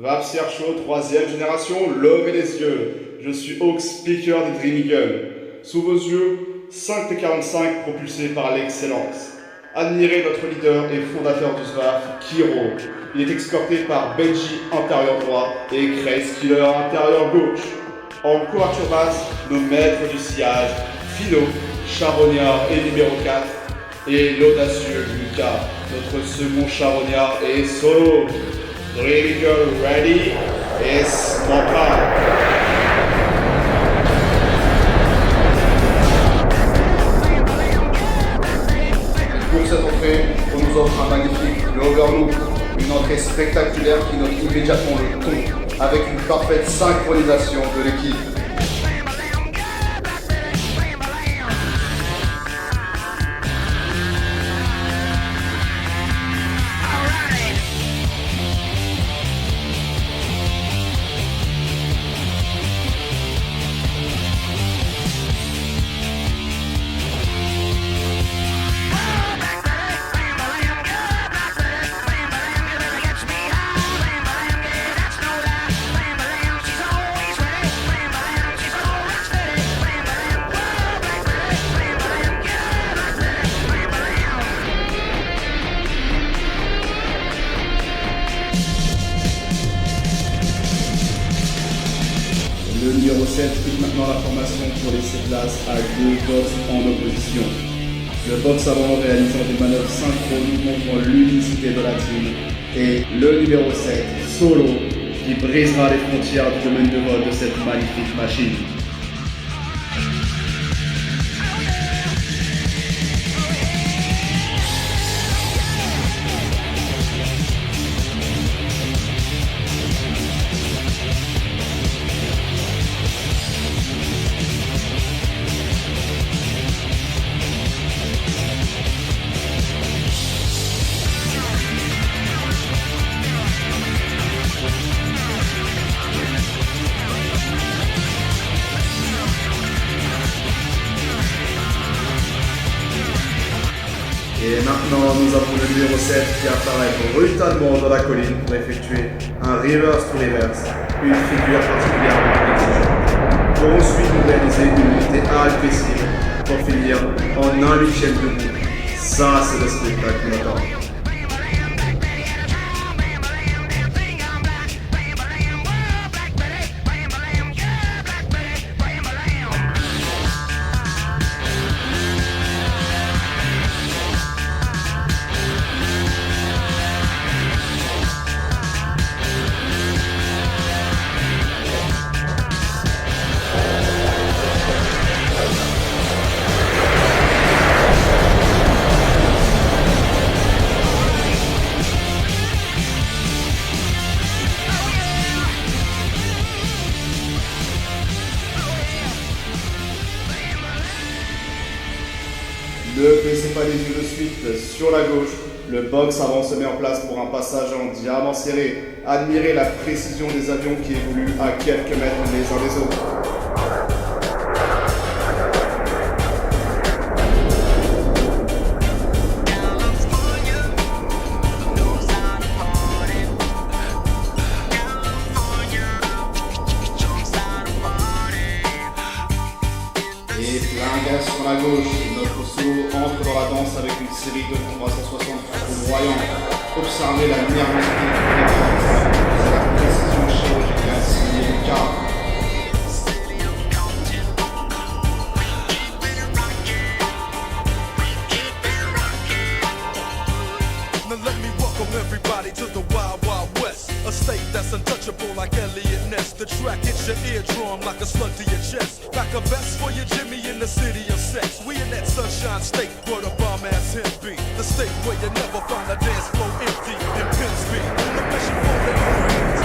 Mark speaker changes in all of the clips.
Speaker 1: Vapsier Show, troisième génération, levez les yeux. Je suis Hawk, speaker des Dream Eagles. Sous vos yeux, 5 T-45 propulsés par l'excellence. Admirez notre leader et fondateur du SWAF, Kiro. Il est escorté par Benji, intérieur droit, et Grace Killer, intérieur gauche. En couverture basse, nos maîtres du sillage, Philo, Charognard et numéro 4, et l'audacieux Mika, notre second charognard et solo. Dream Eagle ready et smoke out. Pour cette entrée, on nous offre un magnifique Overlook, une entrée spectaculaire qui note immédiatement le ton, avec une parfaite synchronisation de l'équipe. Le numéro 7 quitte maintenant la formation pour laisser place à deux box en opposition. Le box avant réalisant des manœuvres synchrones montrant l'unicité de la team. Et le numéro 7, Solo, qui brisera les frontières du domaine de vol de cette magnifique machine. Et maintenant, nous avons le numéro 7 qui apparaît brutalement dans la colline pour effectuer un reverse to reverse, une figure particulièrement exigeante. Pour ensuite nous réaliser une montée agressive pour finir en 1/8 debout. Ça, c'est le spectacle qu'on attend. Ne baissez pas les yeux de suite, sur la gauche, le box avant se met en place pour un passage en diamant serré. Admirez la précision des avions qui évoluent à quelques mètres les uns des autres. Et plein gaz sur la gauche, notre solo entre dans la danse avec une série de 360 foudroyants. Observez la nervosité de c'est la précision chirurgicale signée Mika.
Speaker 2: Now let me welcome everybody to the Wild Wild West, a state that's untouchable like Elliot Ness. The track hits your eardrum like a slug to your chest. Back a vest for your Jimmy in the city of sex. We in that sunshine state where the bomb ass him be. The state where you never find a dance floor empty in pin speed. The mission for the Marines.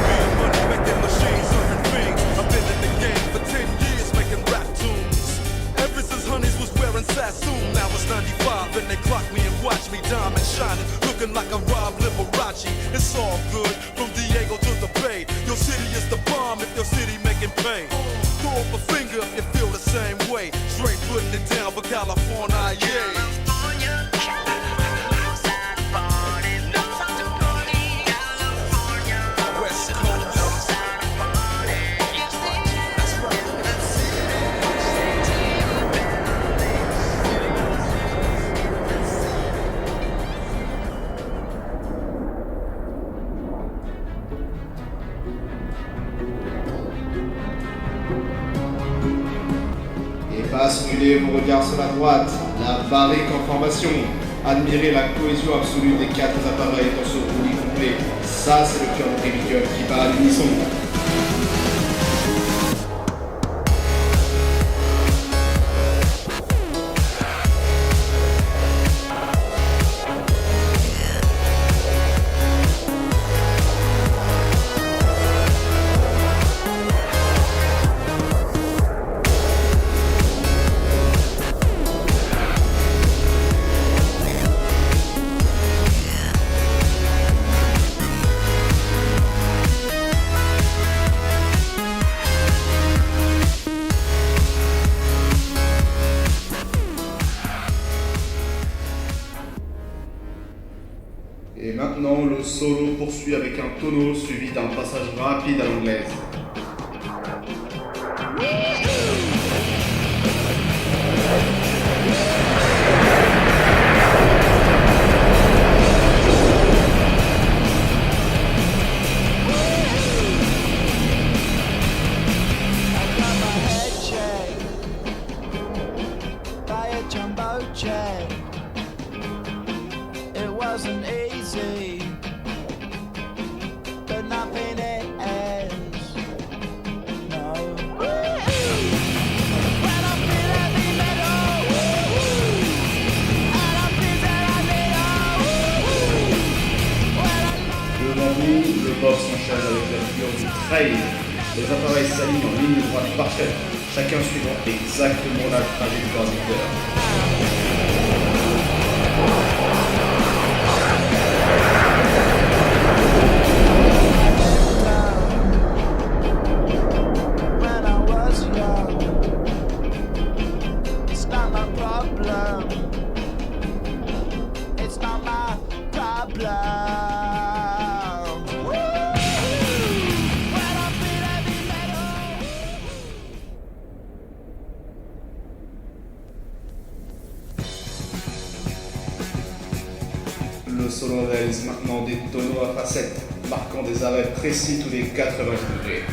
Speaker 2: Leave me money making machines, serving fiends. I've been in the game for 10 years making rap tunes. Ever since Honeys was wearing Sassoon, now it's 95 and they clock me and watch me diamond shining, looking like a Rob Liberace. It's all good from Diego to the Bay. Your city is the bomb if your city making pain. Throw up a finger if you feel the same way. Straight putting it down for California, yeah.
Speaker 1: Posez vos regards sur la droite, la barrique en formation. Admirez la cohésion absolue des 4 appareils dans ce roulis complet. Ça, c'est le cœur de Dreamicon qui bat à l'unisson. Et maintenant, le solo poursuit avec un tonneau suivi d'un passage rapide à l'anglaise.
Speaker 3: Wasn't easy, but nothing is. No. When I feel heavy metal, and I feel that I need
Speaker 1: Devant vous, le box s'enchaîne avec la figure du trail. Les appareils s'alignent en ligne droite parfaite, chacun suivant exactement la trajectoire du cœur. Le solo réalise maintenant des tonneaux à facettes, marquant des arrêts précis tous les 90 degrés.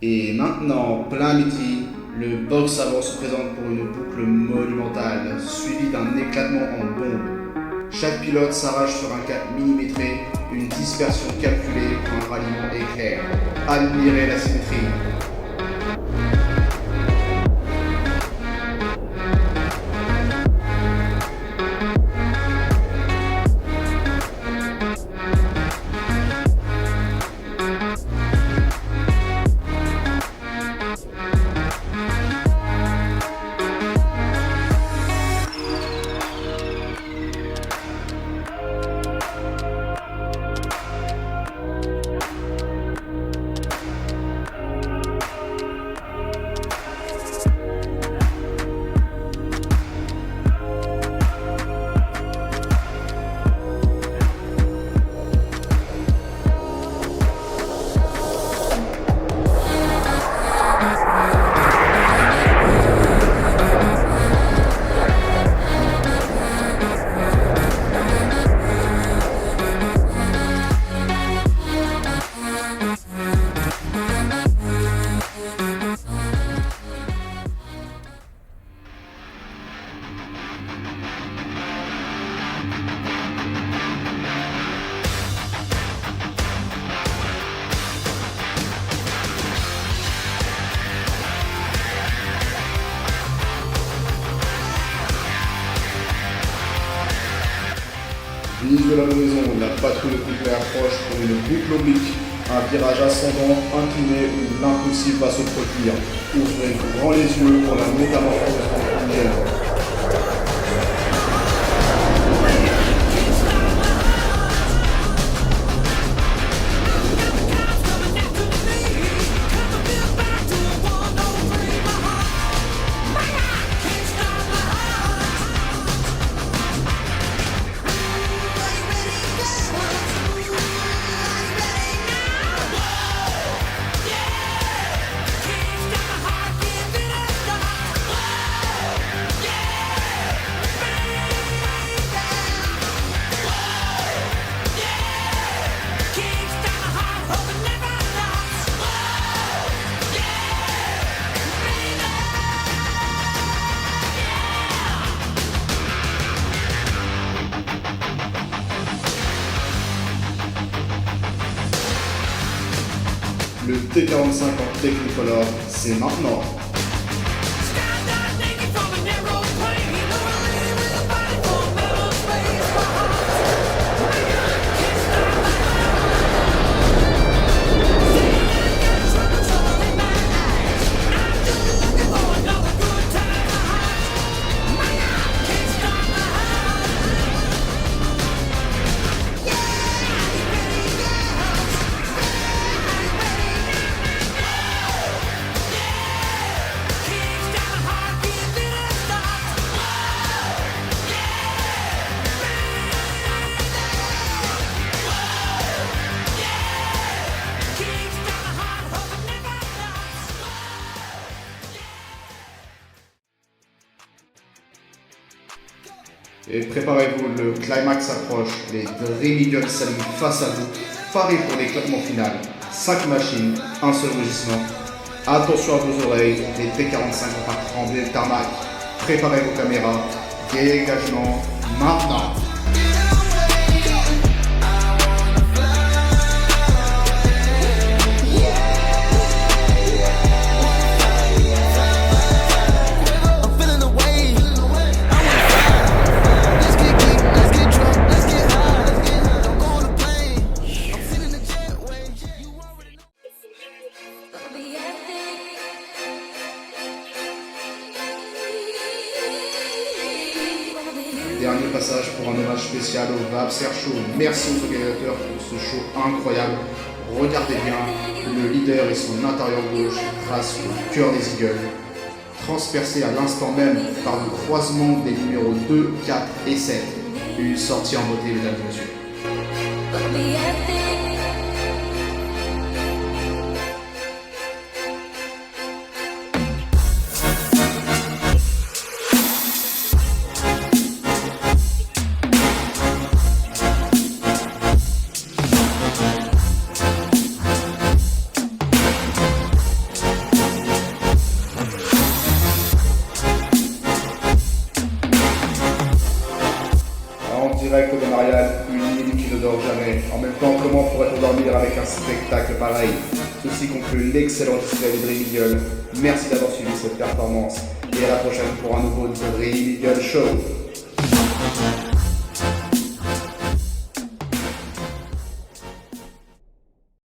Speaker 1: Et maintenant, plein midi, le box avant se présente pour une boucle monumentale, suivie d'un éclatement en bombe. Chaque pilote s'arrache sur un cap millimétré, une dispersion calculée pour un ralliement éclair. Admirez la symétrie. Fils de la maison, la patrouille nucléaire approche pour une boucle oblique, un virage ascendant, incliné où l'impossible va se produire. Ouvrez grand les yeux pour la métamorphose indigène. Le T45 en Technicolor, c'est maintenant. Et préparez-vous, le climax approche, les Dream Eagles s'alignent face à vous, parés pour l'éclatement final. 5 machines, un seul rugissement. Attention à vos oreilles, les T45 vont faire trembler le tarmac. Préparez vos caméras, dégagement maintenant. Dernier passage pour un hommage spécial au Vapser Show. Merci aux organisateurs pour ce show incroyable. Regardez bien, le leader et son intérieur gauche tracent le cœur des Eagles, transpercé à l'instant même par le croisement des numéros 2, 4 et 7. Une sortie en beauté, mesdames et messieurs. Direct de Marianne, une nuit qui ne dort jamais. En même temps, comment pourrait-on dormir avec un spectacle pareil? Ceci conclut l'excellent display des Dream Eagles. Merci d'avoir suivi cette performance et à la prochaine pour un nouveau Dream Eagle Show.